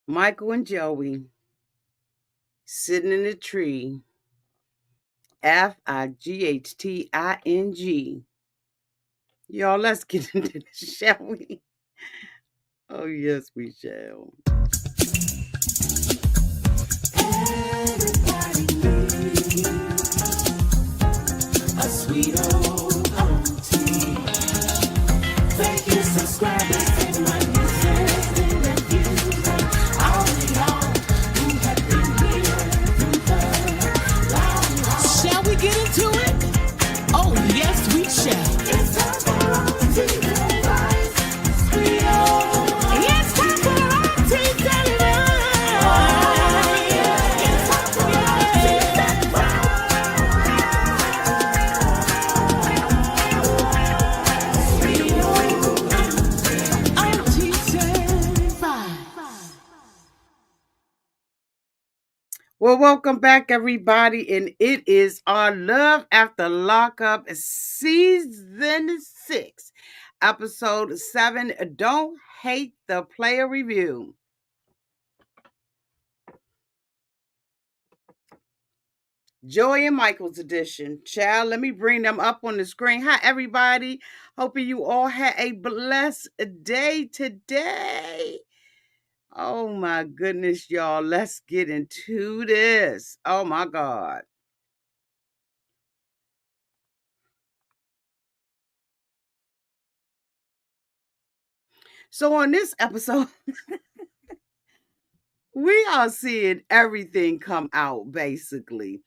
Michael and Joey sitting in a tree. Fightting. Y'all, let's get into this, shall we? Oh, yes, we shall. Everybody needs a sweet old auntie. Thank you, subscribers, and my listening and views. All the y'all who have been here through the long haul. Shall we get into it? Oh, yes, we shall. It's time for auntie advice. Sweet old auntie. It's time for auntie advice. It's time for auntie advice. Well, welcome back, everybody, and it is our Love After Lockup Season 6, Episode 7, Don't Hate the Player Review. Joey and Michael's edition. Child, let me bring them up on the screen. Hi, everybody. Hoping you all had a blessed day today. Oh, my goodness, y'all. Let's get into this. Oh, my God. So, on this episode, we are seeing everything come out basically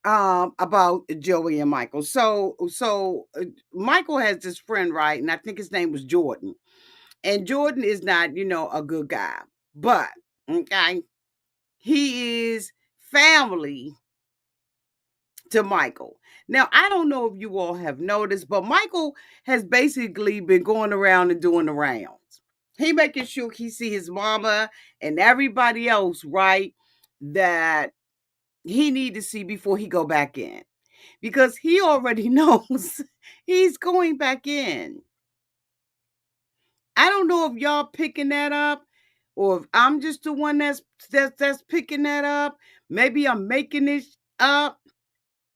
about Joey and Michael. So Michael has this friend, right? And I think his name was Jordan. And Jordan is not, a good guy. But okay, he is family to Michael. Now, I don't know if you all have noticed, but Michael has basically been going around and doing the rounds. He making sure he see his mama and everybody else, right? That he need to see before he go back in. Because he already knows he's going back in. I don't know if y'all picking that up or if I'm just the one that's picking that up. Maybe I'm making this up.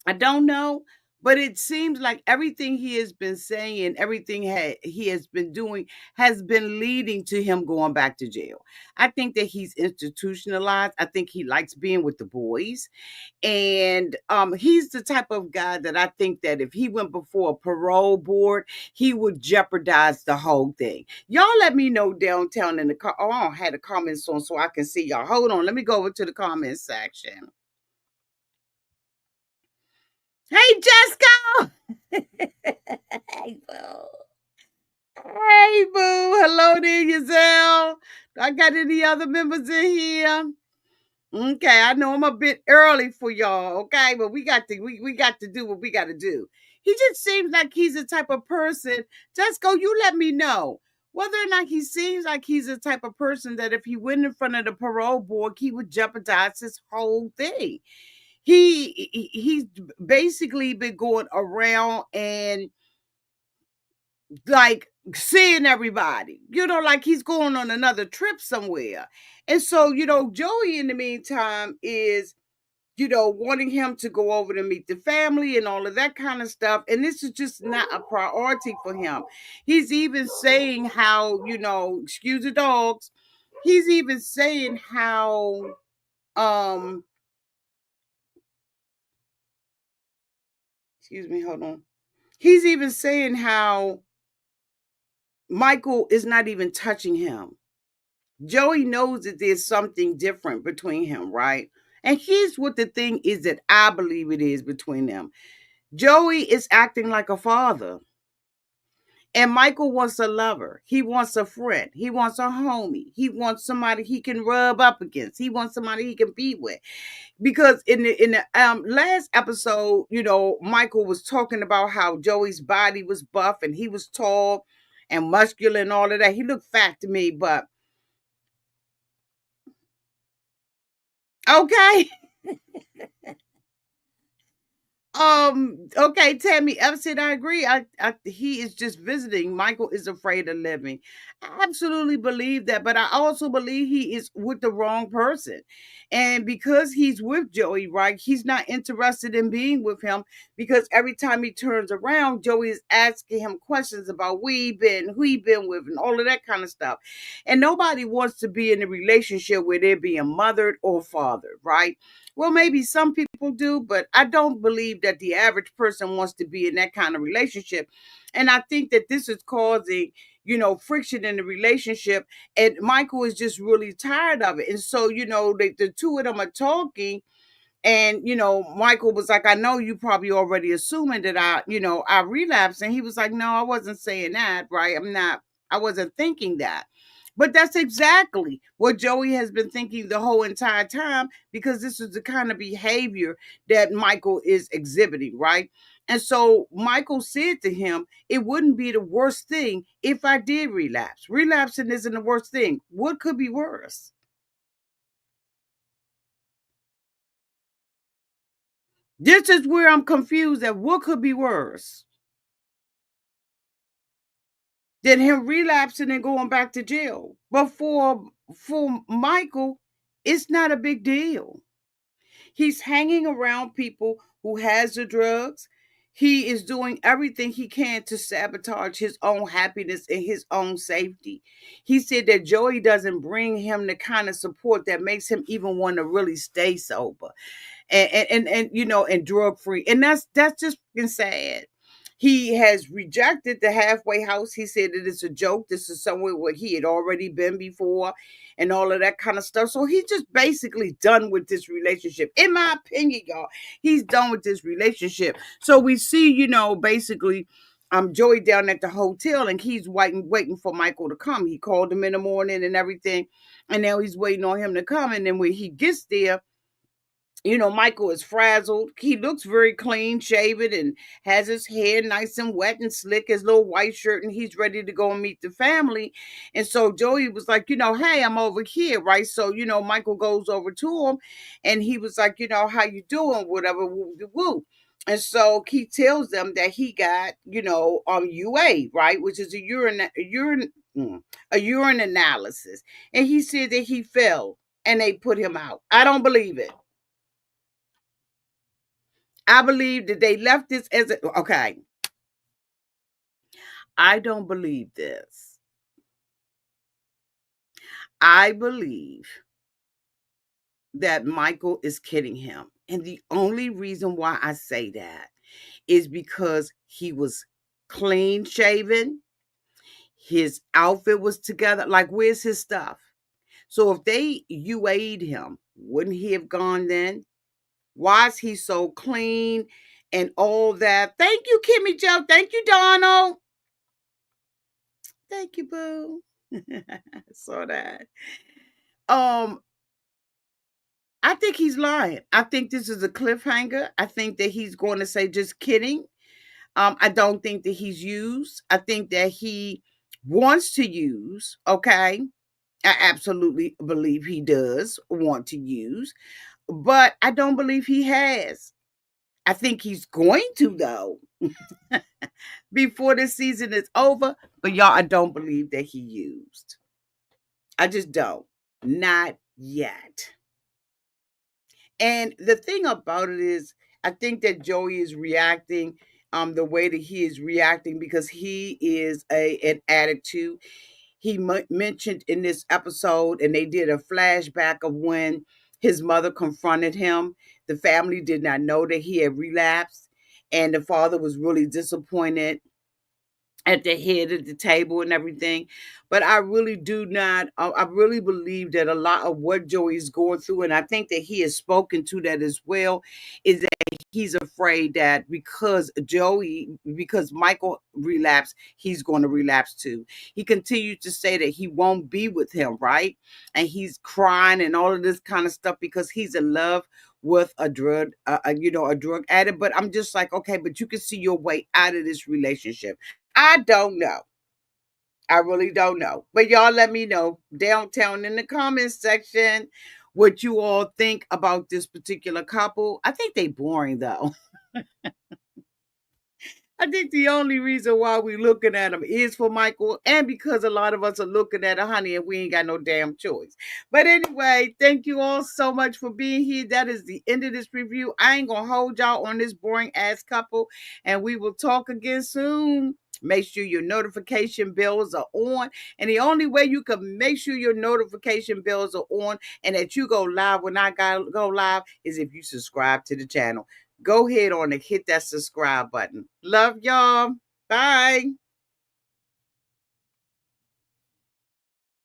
I don't know, but it seems like everything he has been saying, everything he has been doing has been leading to him going back to jail. I think that he's institutionalized. I think he likes being with the boys. And he's the type of guy that I think that if he went before a parole board, he would jeopardize the whole thing. Y'all let me know downtown in the oh, I don't have the comments on so I can see y'all. Hold on, let me go over to the comment section. Hey, Jessica. Hey, boo. Hey, boo. Hello there, Giselle. I got any other members in here? Okay, I know I'm a bit early for y'all, okay, but we got to do what we got to do. He just seems like he's the type of person. Just go, you let me know whether or not he seems like he's the type of person that if he went in front of the parole board, he would jeopardize his whole thing. He's basically been going around and like seeing everybody, like he's going on another trip somewhere. And so, Joey in the meantime is, wanting him to go over to meet the family and all of that kind of stuff. And this is just not a priority for him. He's even saying how, excuse the dogs, he's even saying how, um, excuse me, hold on. He's even saying how Michael is not even touching him. Joey knows that there's something different between him, right? And here's what the thing is that I believe it is between them. Joey is acting like a father. And Michael wants a lover. He wants a friend. He wants a homie. He wants somebody he can rub up against. He wants somebody he can be with. Because in the last episode, Michael was talking about how Joey's body was buff and he was tall and muscular and all of that. He looked fat to me, but okay. Okay, Tammy Epson, I agree. He is just visiting. Michael is afraid of living. I absolutely believe that, but I also believe he is with the wrong person. And because he's with Joey, right, he's not interested in being with him because every time he turns around, Joey is asking him questions about where he been, who he been with, and all of that kind of stuff. And nobody wants to be in a relationship where they're being mothered or fathered, right? Well, maybe some people do, but I don't believe that the average person wants to be in that kind of relationship. And I think that this is causing, friction in the relationship. And Michael is just really tired of it. And so, the two of them are talking. And, Michael was like, I know you probably already assuming that I relapsed. And he was like, no, I wasn't saying that, right? I wasn't thinking that. But that's exactly what Joey has been thinking the whole entire time because this is the kind of behavior that Michael is exhibiting, right? And so Michael said to him, it wouldn't be the worst thing if I did relapse. Relapsing isn't the worst thing. What could be worse? This is where I'm confused at what could be worse than him relapsing and going back to jail. But for Michael, it's not a big deal. He's hanging around people who has the drugs. He is doing everything he can to sabotage his own happiness and his own safety. He said that Joey doesn't bring him the kind of support that makes him even want to really stay sober and drug free. And that's just fucking sad. He has rejected the halfway house. He said that it's a joke. This is somewhere where he had already been before and all of that kind of stuff. So he's just basically done with this relationship. In my opinion, y'all, he's done with this relationship. So we see, basically Joey down at the hotel and he's waiting for Michael to come. He called him in the morning and everything. And now he's waiting on him to come. And then when he gets there, Michael is frazzled. He looks very clean shaven and has his hair nice and wet and slick, his little white shirt, and he's ready to go and meet the family. And so Joey was like, hey, I'm over here, right? So, Michael goes over to him and he was like, how you doing? Whatever, woo, woo, woo. And so he tells them that he got, UA, right? Which is a urine analysis. And he said that he fell and they put him out. I don't believe it. I believe that they left this as a, okay. I don't believe this. I believe that Michael is kidding him. And the only reason why I say that is because he was clean shaven. His outfit was together. Like, where's his stuff? So if they UA'd him, wouldn't he have gone then? Why is he so clean and all that? Thank you, Kimmy Joe. Thank you, Donald. Thank you, boo. I saw that. Um, I think he's lying. I think this is a cliffhanger. I think that he's going to say just kidding. I don't think that he's used. I think that he wants to use, okay? I absolutely believe he does want to use, but I don't believe he has. I think he's going to though before the season is over, but y'all, I don't believe that he used. I just don't. Not yet. And the thing about it is, I think that Joey is reacting the way that he is reacting because he is an addict too. He mentioned in this episode, and they did a flashback of when his mother confronted him. The family did not know that he had relapsed, and the father was really disappointed at the head of the table and everything. But I really do not, I really believe that a lot of what Joey is going through, and I think that he has spoken to that as well, is that he's afraid that because Michael relapsed, he's going to relapse too. He continued to say that he won't be with him, right? And he's crying and all of this kind of stuff because he's in love with a drug, a drug addict. But I'm just like, okay, but you can see your way out of this relationship. I don't know. I really don't know. But y'all let me know downtown in the comments section. what you all think about this particular couple. I think they boring though. I think the only reason why we looking at them is for Michael, and because a lot of us are looking at a honey and we ain't got no damn choice. But anyway, thank you all so much for being here. That is the end of this review. I ain't gonna hold y'all on this boring ass couple, and we will talk again soon. Make sure your notification bells are on. And the only way you can make sure your notification bells are on and that you go live when I go live is if you subscribe to the channel. Go ahead on and hit that subscribe button. Love y'all. Bye.